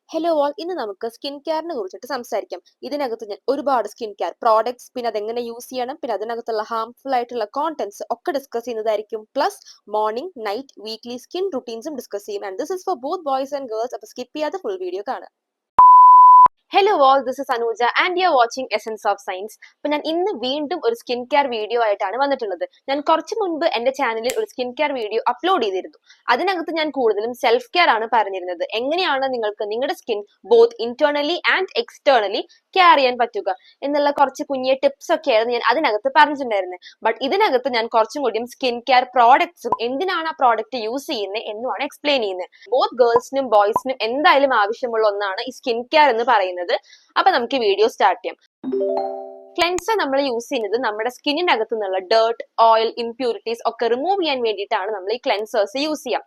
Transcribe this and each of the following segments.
Hello all, ഇന്ന് നമുക്ക് skin കെയറിനെ കുറിച്ചിട്ട് സംസാരിക്കാം. ഇതിനകത്ത് ഞാൻ ഒരുപാട് സ്കിൻ കെയർ പ്രോഡക്ട്സ്, പിന്നെ അതെങ്ങനെ യൂസ് ചെയ്യണം, പിന്നെ അതിനകത്തുള്ള ഹാർംഫുൾ ആയിട്ടുള്ള കോണ്ടന്റ്സ് ഒക്കെ ഡിസ്കസ് ചെയ്യുന്നതായിരിക്കും. Plus morning, night, weekly skin റുട്ടീൻസും ഡിസ്കസ് ചെയ്യും. And this is for both boys and girls. അപ്പോൾ സ്കിപ്പ് ചെയ്യാതെ ഫുൾ വീഡിയോ കാണാം. Hello all, this is Anuja and you are watching essence of science. അപ്പൊ ഞാൻ ഇന്ന് വീണ്ടും ഒരു സ്കിൻ കെയർ വീഡിയോ ആയിട്ടാണ് വന്നിട്ടുള്ളത്. ഞാൻ കുറച്ച് മുൻപ് എന്റെ ചാനലിൽ ഒരു സ്കിൻ കെയർ വീഡിയോ അപ്ലോഡ് ചെയ്തിരുന്നു. അതിനകത്ത് ഞാൻ കൂടുതലും സെൽഫ് കെയർ ആണ് പറഞ്ഞിരുന്നത്. എങ്ങനെയാണ് നിങ്ങൾക്ക് നിങ്ങളുടെ skin both internally and externally care ചെയ്യാൻ പറ്റുക എന്നുള്ള കുറച്ച് കുഞ്ഞിയ ടിപ്സ് ഒക്കെയായിരുന്നു ഞാൻ അതിനകത്ത് പറഞ്ഞിട്ടുണ്ടായിരുന്നത്. ബട്ട് ഇതിനകത്ത് ഞാൻ കുറച്ചും കൂടിയും സ്കിൻ കെയർ പ്രോഡക്ട്സും എന്തിനാണ് ആ പ്രോഡക്റ്റ് യൂസ് ചെയ്യുന്നത് എന്നുമാണ് എക്സ്പ്ലെയിൻ ചെയ്യുന്നത്. ബോത്ത് ഗേൾസിനും ബോയ്സിനും എന്തായാലും ആവശ്യമുള്ള ഒന്നാണ് ഈ സ്കിൻ കെയർ എന്ന് പറയുന്നത്. അപ്പൊ നമുക്ക് വീഡിയോ സ്റ്റാർട്ട് ചെയ്യാം. ക്ലെൻസർ നമ്മൾ യൂസ് ചെയ്യുന്നത് നമ്മുടെ സ്കിന്നിനകത്ത് നിന്നുള്ള ഡേർട്ട്, ഓയിൽ, ഇംപ്യൂരിറ്റീസ് ഒക്കെ റിമൂവ് ചെയ്യാൻ വേണ്ടിയിട്ടാണ് നമ്മൾ ഈ ക്ലെൻസേഴ്സ് യൂസ് ചെയ്യാം.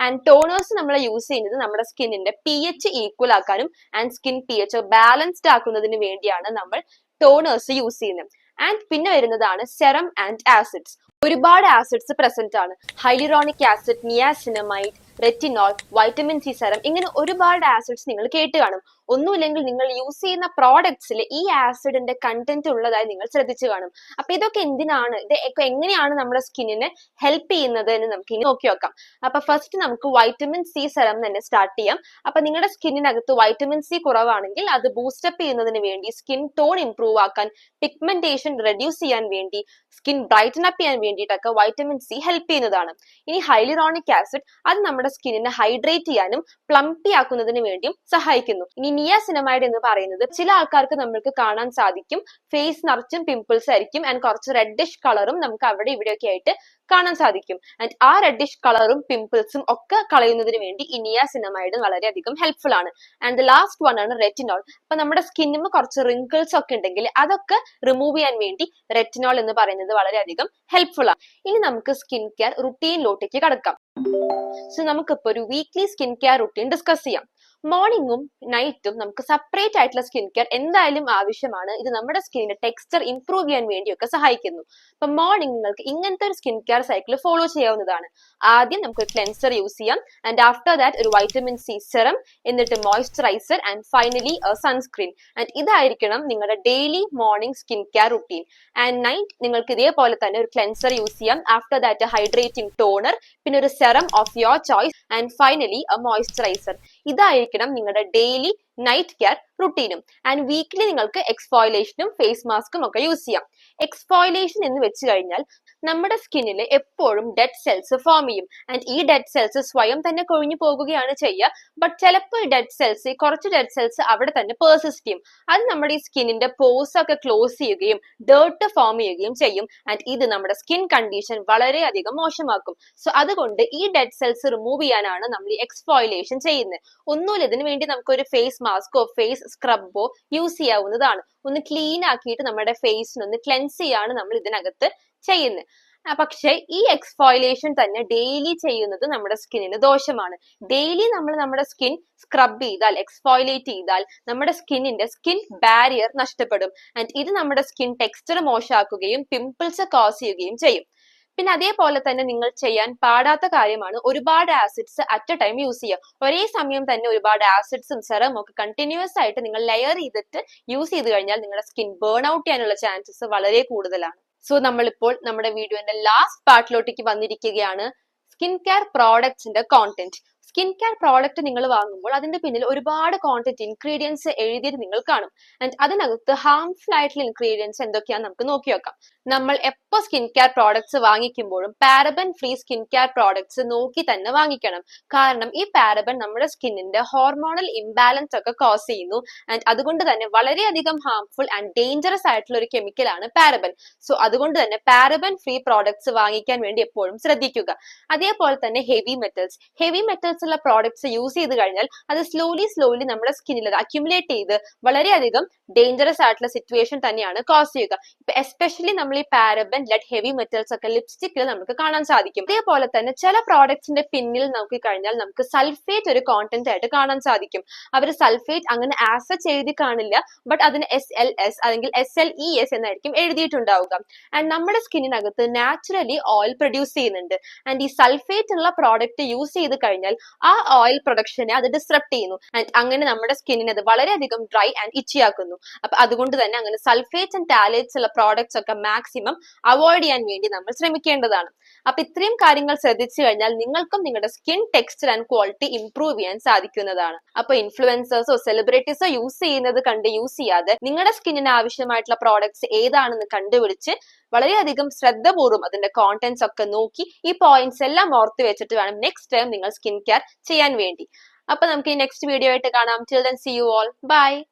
ആൻഡ് ടോണേഴ്സ് നമ്മൾ യൂസ് ചെയ്യുന്നത് നമ്മുടെ സ്കിന്നിന്റെ pH ഈക്വൽ ആക്കാനും ആൻഡ് സ്കിൻ pH ബാലൻസ്ഡ് ആക്കുന്നതിന് വേണ്ടിയാണ് നമ്മൾ ടോണേഴ്സ് യൂസ് ചെയ്യുന്നത്. ആൻഡ് പിന്നെ വരുന്നതാണ് സെറം ആൻഡ് ആസിഡ്സ്. ഒരുപാട് ആസിഡ്സ് പ്രസന്റ് ആണ്. Hyaluronic acid, niacinamide, retinol, vitamin C serum, ഇങ്ങനെ ഒരുപാട് ആസിഡ്സ് നിങ്ങൾ കേട്ട് കാണും. ഒന്നുമില്ലെങ്കിൽ നിങ്ങൾ യൂസ് ചെയ്യുന്ന പ്രോഡക്ട്സിൽ ഈ ആസിഡിന്റെ കണ്ടന്റ് ഉള്ളതായി നിങ്ങൾ ശ്രദ്ധിച്ചു കാണും. അപ്പൊ ഇതൊക്കെ എന്തിനാണ്, ഇത് എങ്ങനെയാണ് നമ്മുടെ സ്കിന്നിനെ ഹെൽപ്പ് ചെയ്യുന്നത് എന്ന് നമുക്ക് ഇനി നോക്കി നോക്കാം. അപ്പൊ ഫസ്റ്റ് നമുക്ക് വൈറ്റമിൻ സി സെറം തന്നെ സ്റ്റാർട്ട് ചെയ്യാം. അപ്പൊ നിങ്ങളുടെ സ്കിന്നിനകത്ത് വൈറ്റമിൻ സി കുറവാണെങ്കിൽ അത് ബൂസ്റ്റപ്പ് ചെയ്യുന്നതിന് വേണ്ടി, സ്കിൻ ടോൺ ഇംപ്രൂവ് ആക്കാൻ, പിഗ്മെന്റേഷൻ റെഡ്യൂസ് ചെയ്യാൻ വേണ്ടി, സ്കിൻ ബ്രൈറ്റൻ അപ്പ് ചെയ്യാൻ വേണ്ടിയിട്ടൊക്കെ വൈറ്റമിൻ സി ഹെൽപ്പ് ചെയ്യുന്നതാണ്. ഇനി ഹൈലുറോണിക് ആസിഡ്, അത് നമ്മുടെ സ്കിന്നിനെ ഹൈഡ്രേറ്റ് ചെയ്യാനും പ്ലംപി ആക്കുന്നതിന് വേണ്ടിയും സഹായിക്കുന്നു. ഇനി നിയാസിനമൈഡ് എന്ന് പറയുന്നത് ചില ആൾക്കാർക്ക് നമ്മൾക്ക് കാണാൻ സാധിക്കും, ഫേസ് നിറച്ചും പിമ്പിൾസ് ആയിരിക്കും ആൻഡ് കുറച്ച് റെഡിഷ് കളറും നമുക്ക് അവിടെ ഇവിടെയൊക്കെ ആയിട്ട് കാണാൻ സാധിക്കും. ആൻഡ് ആ റെഡിഷ് കളറും പിമ്പിൾസും ഒക്കെ കളയുന്നതിന് വേണ്ടി ഈ നിയാസിനമൈഡ് വളരെയധികം ഹെൽപ്ഫുൾ ആണ്. ആൻഡ് ദ ലാസ്റ്റ് വൺ ആണ് റെറ്റിനോൾ. അപ്പൊ നമ്മുടെ സ്കിന്നിന് കുറച്ച് റിങ്കിൾസ് ഒക്കെ ഉണ്ടെങ്കിൽ അതൊക്കെ റിമൂവ് ചെയ്യാൻ വേണ്ടി റെറ്റിനോൾ എന്ന് പറയുന്നത് വളരെയധികം ഹെൽപ്ഫുൾ ആണ്. ഇനി നമുക്ക് സ്കിൻ കെയർ റുട്ടീനിലോട്ടേക്ക് കടക്കാം. സോ നമുക്കിപ്പോ ഒരു weekly skin care routine discuss ചെയ്യാം. മോർണിംഗും നൈറ്റും നമുക്ക് സെപ്പറേറ്റ് ആയിട്ടുള്ള സ്കിൻ കെയർ എന്തായാലും ആവശ്യമാണ്. ഇത് നമ്മുടെ സ്കിന്നിന്റെ ടെക്സ്ചർ ഇംപ്രൂവ് ചെയ്യാൻ വേണ്ടിയൊക്കെ സഹായിക്കുന്നു. അപ്പൊ മോർണിംഗ് നിങ്ങൾക്ക് ഇങ്ങനത്തെ ഒരു സ്കിൻ കെയർ സൈക്കിൾ ഫോളോ ചെയ്യാവുന്നതാണ്. ആദ്യം നമുക്ക് ക്ലെൻസർ യൂസ് ചെയ്യാം, ആൻഡ് ആഫ്റ്റർ ദാറ്റ് ഒരു വൈറ്റമിൻ സി സെറം, എന്നിട്ട് moisturiser, and finally sunscreen. And ഇതായിരിക്കണം നിങ്ങളുടെ daily morning skin care routine. And night നിങ്ങൾക്ക് ഇതേപോലെ തന്നെ ഒരു ക്ലെൻസർ യൂസ് ചെയ്യാം, ആഫ്റ്റർ ദാറ്റ് ഹൈഡ്രേറ്റിംഗ് ടോണർ, പിന്നെ ഒരു serum of your choice, and finally moisturiser. ഇതായിരിക്കണം നിങ്ങളുടെ ഡെയിലി നൈറ്റ് കെയർ റുട്ടീനും. ആൻഡ് വീക്ക്ലി നിങ്ങൾക്ക് എക്സ്ഫോയിലേഷനും ഫേസ് മാസ്കും ഒക്കെ യൂസ് ചെയ്യാം. എക്സ്ഫോയിലേഷൻ എന്ന് വെച്ച് കഴിഞ്ഞാൽ നമ്മുടെ സ്കിന്നിൽ എപ്പോഴും ഡെഡ് സെൽസ് ഫോം ചെയ്യും. ആൻഡ് ഈ ഡെഡ് സെൽസ് സ്വയം തന്നെ കൊഴിഞ്ഞു പോകുകയാണ് ചെയ്യുക. ബട്ട് ചിലപ്പോൾ ഈ കുറച്ച് ഡെഡ് സെൽസ് അവിടെ തന്നെ പേഴ്സിസ്റ്റ് ചെയ്യും. അത് നമ്മുടെ ഈ സ്കിന്നിന്റെ പോഴ്സ് ഒക്കെ ക്ലോസ് ചെയ്യുകയും ഡേർട്ട് ഫോം ചെയ്യുകയും ചെയ്യും. ആൻഡ് ഇത് നമ്മുടെ സ്കിൻ കണ്ടീഷൻ വളരെയധികം മോശമാക്കും. സോ അതുകൊണ്ട് ഈ ഡെഡ് സെൽസ് റിമൂവ് ചെയ്യാനാണ് നമ്മൾ ഈ എക്സ്ഫോയിലേഷൻ ചെയ്യുന്നത്. ഒന്നുമില്ല, ഇതിനു വേണ്ടി നമുക്കൊരു ഫേസ് മാസ്കോ ഫേസ് സ്ക്രബോ യൂസ് ചെയ്യാവുന്നതാണ്. ഒന്ന് ക്ലീൻ ആക്കിയിട്ട് നമ്മുടെ ഫേസിനൊന്ന് ക്ലെൻസ് ചെയ്യാണ് നമ്മൾ ഇതിനകത്ത് ചെയ്യുന്നത്. പക്ഷെ ഈ എക്സ്ഫോയിലേഷൻ തന്നെ ഡെയിലി ചെയ്യുന്നത് നമ്മുടെ സ്കിന്നിന് ദോഷമാണ്. ഡെയിലി നമ്മൾ നമ്മുടെ സ്കിൻ സ്ക്രബ് ചെയ്താൽ, എക്സ്ഫോയിലേറ്റ് ചെയ്താൽ നമ്മുടെ സ്കിന്നിന്റെ സ്കിൻ ബാരിയർ നഷ്ടപ്പെടും. ആൻഡ് ഇത് നമ്മുടെ സ്കിൻ ടെക്സ്ചർ മോശമാക്കുകയും പിമ്പിൾസ് കോസ് ചെയ്യുകയും ചെയ്യും. പിന്നെ അതേപോലെ തന്നെ നിങ്ങൾ ചെയ്യാൻ പാടാത്ത കാര്യമാണ് ഒരുപാട് acids at A time use ചെയ്യുക. ഒരേ സമയം തന്നെ ഒരുപാട് ആസിഡ്സും സെറം ഒക്കെ കണ്ടിന്യൂസ് ആയിട്ട് നിങ്ങൾ ലെയർ ചെയ്തിട്ട് യൂസ് ചെയ്ത് കഴിഞ്ഞാൽ നിങ്ങളുടെ സ്കിൻ ബേൺ ഔട്ട് ചെയ്യാനുള്ള ചാൻസസ് വളരെ കൂടുതലാണ്. സോ നമ്മളിപ്പോൾ നമ്മുടെ വീഡിയോന്റെ ലാസ്റ്റ് പാർട്ടിലോട്ടേക്ക് വന്നിരിക്കുകയാണ്. സ്കിൻ കെയർ പ്രോഡക്ട്സിന്റെ കോണ്ടന്റ്. സ്കിൻ കെയർ പ്രോഡക്റ്റ് നിങ്ങൾ വാങ്ങുമ്പോൾ അതിന്റെ പിന്നിൽ ഒരുപാട് കോണ്ടന്റ് ഇൻഗ്രീഡിയൻസ് എഴുതിയിട്ട് നിങ്ങൾ കാണും. ആൻഡ് അതിനകത്ത് ഹാർംഫുൾ ആയിട്ടുള്ള ഇൻഗ്രീഡിയൻസ് എന്തൊക്കെയാണെന്ന് നമുക്ക് നോക്കി നോക്കാം. നമ്മൾ എപ്പോൾ സ്കിൻ കെയർ പ്രോഡക്ട്സ് വാങ്ങിക്കുമ്പോഴും paraben free skin care products നോക്കി തന്നെ വാങ്ങിക്കണം. കാരണം ഈ പാരബൻ നമ്മുടെ സ്കിന്നിന്റെ ഹോർമോണൽ ഇംബാലൻസ് ഒക്കെ കോസ് ചെയ്യുന്നു. ആൻഡ് അതുകൊണ്ട് തന്നെ വളരെയധികം ഹാർംഫുൾ ആൻഡ് ഡേഞ്ചറസ് ആയിട്ടുള്ള ഒരു കെമിക്കലാണ് പാരബൻ. സോ അതുകൊണ്ട് തന്നെ പാരബൻ ഫ്രീ പ്രോഡക്ട്സ് വാങ്ങിക്കാൻ വേണ്ടി എപ്പോഴും ശ്രദ്ധിക്കുക. അതേപോലെ തന്നെ ഹെവി മെറ്റൽസ് ഉള്ള പ്രോഡക്ട്സ് യൂസ് ചെയ്ത് കഴിഞ്ഞാൽ അത് സ്ലോലി നമ്മുടെ സ്കിന്നിൽ അത് അക്യുമുലേറ്റ് ചെയ്ത് വളരെയധികം ഡേഞ്ചറസ് ആയിട്ടുള്ള സിറ്റുവേഷൻ തന്നെയാണ് കോസ് ചെയ്യുക. ഇപ്പൊ എസ്പെഷ്യലി നമ്മൾ ഈ പാരബൻ, ലെഡ്, ഹെവി മെറ്റൽസ് ഒക്കെ ലിപ്സ്റ്റിക്കിൽ നമുക്ക് കാണാൻ സാധിക്കും. അതേപോലെ തന്നെ ചില പ്രോഡക്ട്സിന്റെ പിന്നിൽ നോക്കി കഴിഞ്ഞാൽ നമുക്ക് സൾഫേറ്റ് ഒരു കോണ്ടന്റ് ആയിട്ട് കാണാൻ സാധിക്കും. അവർ സൾഫേറ്റ് അങ്ങനെ ആസച്ച് എഴുതി കാണില്ല, ബട്ട് അതിന് SLS അല്ലെങ്കിൽ SLES എന്നായിരിക്കും എഴുതിയിട്ടുണ്ടാവുക. ആൻഡ് നമ്മുടെ സ്കിന്നിനകത്ത് നാച്ചുറലി ഓയിൽ പ്രൊഡ്യൂസ് ചെയ്യുന്നുണ്ട്. ആൻഡ് ഈ സൾഫേറ്റ് ഉള്ള പ്രോഡക്റ്റ് യൂസ് ചെയ്ത് കഴിഞ്ഞാൽ ആ ഓയിൽ പ്രൊഡക്ഷനെ അത് ഡിസ്റപ്റ്റ് ചെയ്യുന്നു. And അങ്ങനെ നമ്മുടെ സ്കിന്നിനെ അത് വളരെയധികം ഡ്രൈ ആൻഡ് ഇച്ചി ആക്കുന്നു. അപ്പൊ അതുകൊണ്ട് തന്നെ അങ്ങനെ സൾഫേറ്റ്സ് ആൻഡ് ടാലേറ്റ്സ് ഉള്ള പ്രോഡക്ട്സ് ഒക്കെ മാക്സിമം അവോയ്ഡ് ചെയ്യാൻ വേണ്ടി നമ്മൾ ശ്രമിക്കേണ്ടതാണ്. അപ്പൊ ഇത്രയും കാര്യങ്ങൾ ശ്രദ്ധിച്ചു കഴിഞ്ഞാൽ നിങ്ങൾക്കും നിങ്ങളുടെ skin texture and quality improve ചെയ്യാൻ സാധിക്കുന്നതാണ്. അപ്പൊ ഇൻഫ്ലുവൻസേഴ്സോ സെലിബ്രിറ്റീസോ യൂസ് ചെയ്യുന്നത് കണ്ട് യൂസ് ചെയ്യാതെ നിങ്ങളുടെ സ്കിന്നിന് ആവശ്യമായിട്ടുള്ള പ്രോഡക്ട്സ് ഏതാണെന്ന് കണ്ടുപിടിച്ച് വളരെയധികം ശ്രദ്ധപൂർവ്വം അതിന്റെ കോntents ഒക്കെ നോക്കി ഈ പോയിന്റ്സ് എല്ലാം ഓർത്ത് വെച്ചിട്ട് വേണം നെക്സ്റ്റ് ടൈം നിങ്ങൾ സ്കിൻ കെയർ ചെയ്യാൻ വേണ്ടി. അപ്പൊ നമുക്ക് ഈ നെക്സ്റ്റ് വീഡിയോ ആയിട്ട് കാണാം. Till then, see you all. Bye.